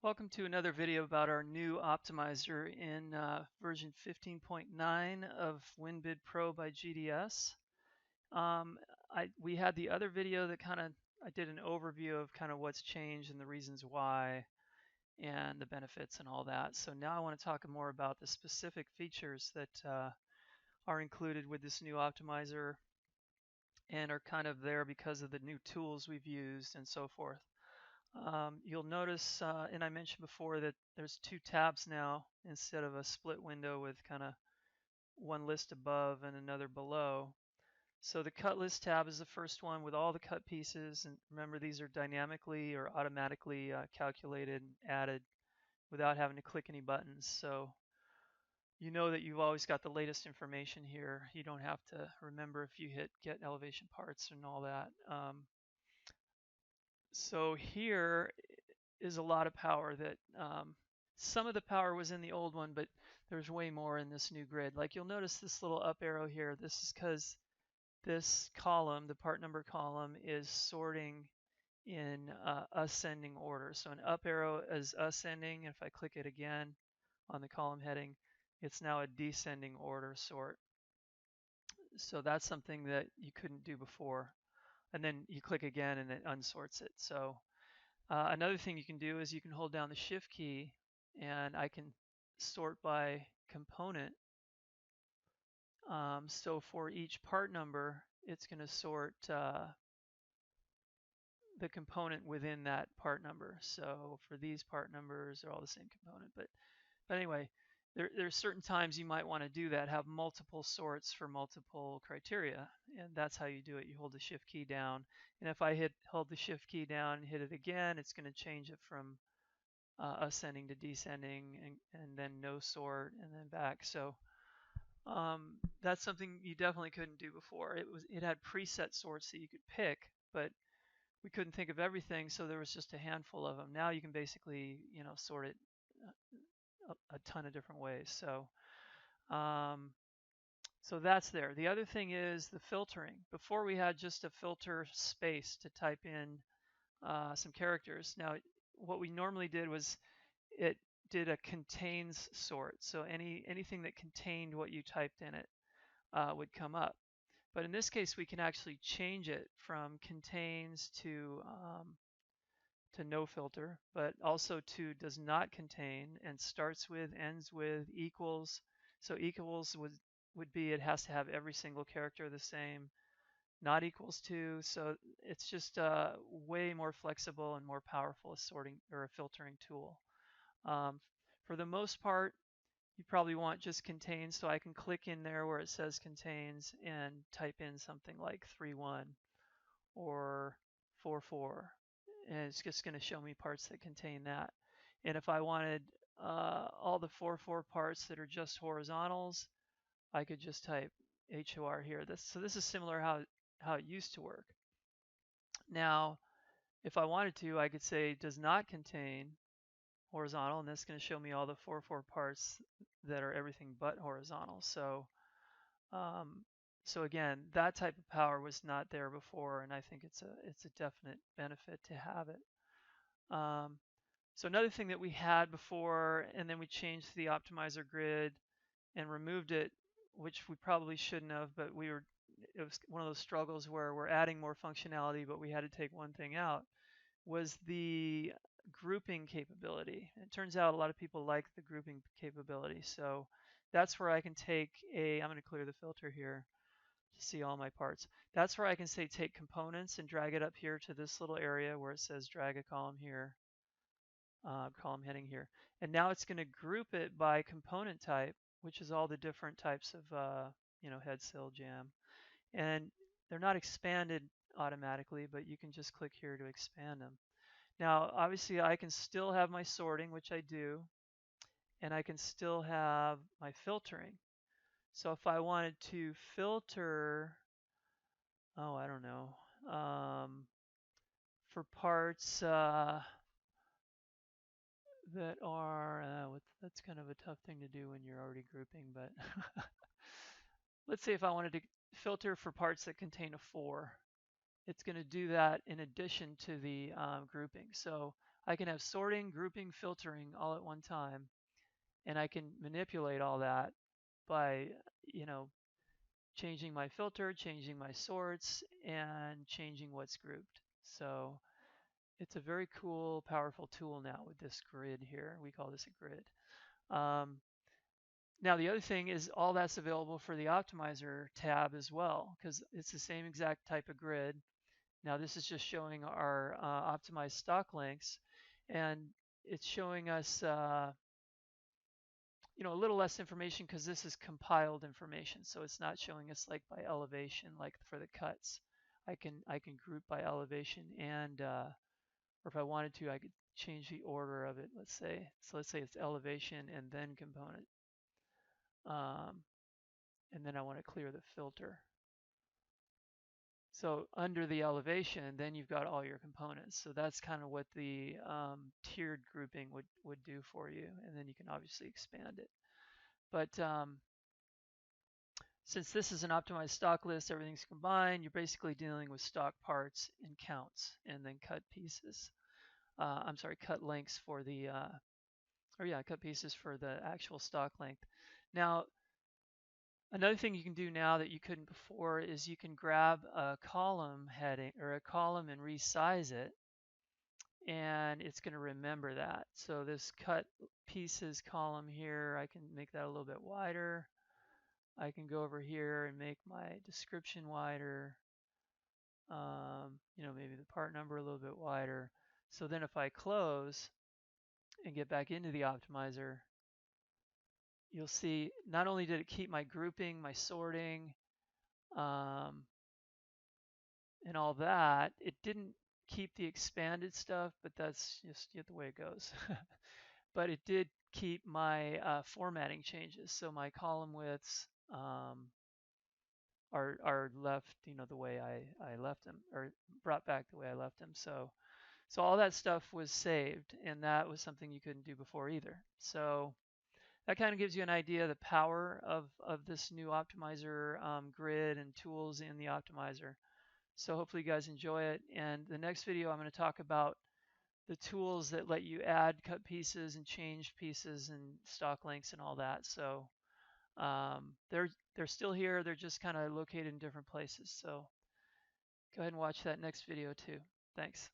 Welcome to another video about our new optimizer in version 15.9 of WinBidPro by GDS. We had the other video that I did an overview of kind of what's changed and the reasons why and the benefits and all that. So now I want to talk more about the specific features that are included with this new optimizer and are kind of there because of the new tools we've used and so forth. You'll notice, and I mentioned before, that there's two tabs now instead of a split window with kind of one list above and another below. So the cut list tab is the first one with all the cut pieces, and remember these are dynamically or automatically calculated and added without having to click any buttons. So you know that you've always got the latest information here. You don't have to remember if you hit get elevation parts and all that. So here is a lot of power that some of the power was in the old one, but there's way more in this new grid. Like you'll notice this little up arrow here. This is because this column, the part number column, is sorting in ascending order. So an up arrow is ascending. If I click it again on the column heading, it's now a descending order sort. So that's something that you couldn't do before. And then you click again and it unsorts it. So another thing you can do is you can hold down the shift key and I can sort by component. So for each part number, it's going to sort the component within that part number. So for these part numbers, they're all the same component. But anyway, there's certain times you might want to do that, have multiple sorts for multiple criteria. And that's how you do it. You hold the shift key down. And if I hold the shift key down and hit it again, it's going to change it from ascending to descending and then no sort and then back. So that's something you definitely couldn't do before. It had preset sorts that you could pick, but we couldn't think of everything, so there was just a handful of them. Now you can basically sort it a ton of different ways. Um, so that's there. The other thing is the filtering. Before we had just a filter space to type in some characters. Now what we normally did was it did a contains sort. So anything that contained what you typed in it would come up. But in this case, we can actually change it from contains to no filter, but also to does not contain and starts with, ends with, equals. So equals would be it has to have every single character the same. Not equals to. So it's just way more flexible and more powerful a sorting or a filtering tool. Um, for the most part, you probably want just contains, so I can click in there where it says contains and type in something like 3.1 or 4.4, and it's just going to show me parts that contain that. And if I wanted all the 4.4 parts that are just horizontals, I could just type HOR here. So this is similar how it used to work. Now, if I wanted to, I could say does not contain horizontal, and that's going to show me all the 4.4 parts that are everything but horizontal. Um, so again, that type of power was not there before, and I think it's a definite benefit to have it. So another thing that we had before, and then we changed the optimizer grid and removed it, which we probably shouldn't have, but it was one of those struggles where we're adding more functionality, but we had to take one thing out, was the grouping capability. It turns out a lot of people like the grouping capability. So that's where I can take I'm going to clear the filter here to see all my parts. That's where I can say take components and drag it up here to this little area where it says drag a column here, column heading here. And now it's going to group it by component type, which is all the different types of head, sill, jam. And they're not expanded automatically, but you can just click here to expand them. Now, obviously, I can still have my sorting, which I do, and I can still have my filtering. So if I wanted to filter, oh, I don't know, for parts that are, that's kind of a tough thing to do when you're already grouping, but let's say if I wanted to filter for parts that contain a 4, it's going to do that in addition to the grouping. So I can have sorting, grouping, filtering all at one time, and I can manipulate all that by, you know, changing my filter, changing my sorts, and changing what's grouped. So it's a very cool, powerful tool now with this grid here. We call this a grid. Um, Now the other thing is all that's available for the optimizer tab as well, because it's the same exact type of grid. Now this is just showing our optimized stock lengths, and it's showing us a little less information because this is compiled information, so it's not showing us like by elevation like for the cuts. I can group by elevation, and or if I wanted to, I could change the order of it. Let's say it's elevation and then component. And then I want to clear the filter. So under the elevation, then you've got all your components. So that's kind of what the tiered grouping would do for you. And then you can obviously expand it. But since this is an optimized stock list, everything's combined, you're basically dealing with stock parts and counts and then cut pieces. I'm sorry, cut lengths for the, cut pieces for the actual stock length. Now, another thing you can do now that you couldn't before is you can grab a column heading or a column and resize it, and it's going to remember that. So this cut pieces column here, I can make that a little bit wider. I can go over here and make my description wider, maybe the part number a little bit wider. So then if I close and get back into the optimizer, you'll see not only did it keep my grouping, my sorting, um, and all that, it didn't keep the expanded stuff, but that's just the way it goes. But it did keep my formatting changes. So my column widths are left, the way I left them, or brought back the way I left them. So all that stuff was saved, and that was something you couldn't do before either. So that kind of gives you an idea of the power of this new optimizer grid and tools in the optimizer. So hopefully you guys enjoy it. And the next video, I'm going to talk about the tools that let you add cut pieces and change pieces and stock lengths and all that. So they're still here. They're just kind of located in different places. So go ahead and watch that next video too. Thanks.